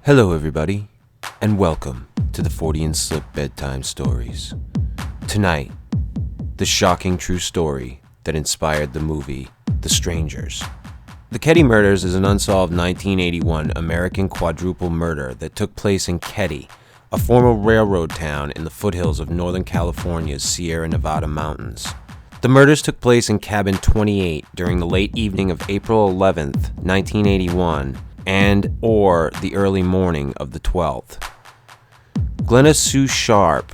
Hello everybody, and welcome to the Fortean Slip Bedtime Stories. Tonight, the shocking true story that inspired the movie The Strangers. The Keddie Murders is an unsolved 1981 American quadruple murder that took place in Keddie, a former railroad town in the foothills of Northern California's Sierra Nevada mountains. The murders took place in Cabin 28 during the late evening of April 11th, 1981, and/or the early morning of the 12th. Glenna Sue Sharp,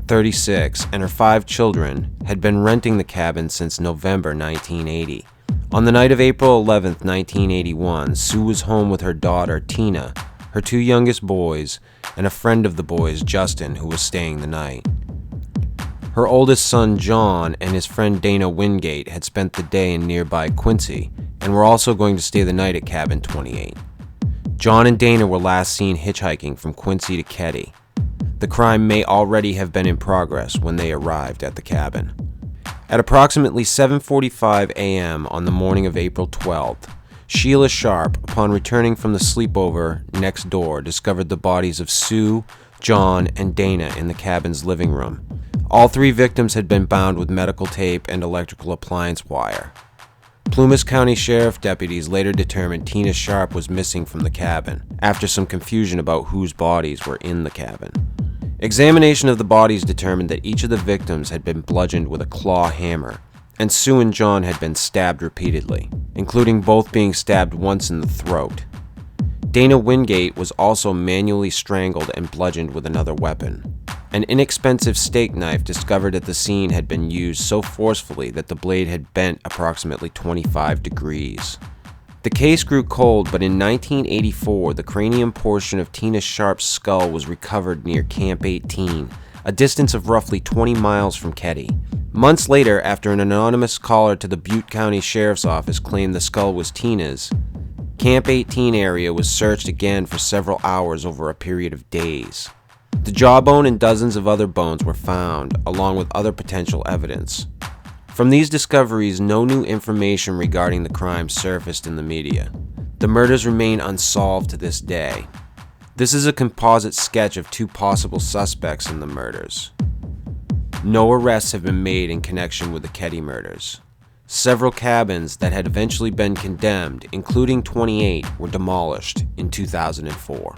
36, and her 5 children had been renting the cabin since November 1980. On the night of April 11th, 1981, Sue was home with her daughter, Tina, her 2 youngest boys, and a friend of the boys, Justin, who was staying the night. Her oldest son, John, and his friend Dana Wingate had spent the day in nearby Quincy and were also going to stay the night at Cabin 28. John and Dana were last seen hitchhiking from Quincy to Keddie. The crime may already have been in progress when they arrived at the cabin. At approximately 7:45 a.m. on the morning of April 12th, Sheila Sharp, upon returning from the sleepover next door, discovered the bodies of Sue, John, and Dana in the cabin's living room. All 3 victims had been bound with medical tape and electrical appliance wire. Plumas County Sheriff deputies later determined Tina Sharp was missing from the cabin, after some confusion about whose bodies were in the cabin. Examination of the bodies determined that each of the victims had been bludgeoned with a claw hammer, and Sue and John had been stabbed repeatedly, including both being stabbed once in the throat. Dana Wingate was also manually strangled and bludgeoned with another weapon. An inexpensive steak knife discovered at the scene had been used so forcefully that the blade had bent approximately 25 degrees. The case grew cold, but in 1984, the cranium portion of Tina Sharp's skull was recovered near Camp 18, a distance of roughly 20 miles from Keddie. Months later, after an anonymous caller to the Butte County Sheriff's Office claimed the skull was Tina's, Camp 18 area was searched again for several hours over a period of days. The jawbone and dozens of other bones were found, along with other potential evidence. From these discoveries, no new information regarding the crime surfaced in the media. The murders remain unsolved to this day. This is a composite sketch of 2 possible suspects in the murders. No arrests have been made in connection with the Keddie murders. Several cabins that had eventually been condemned, including 28, were demolished in 2004.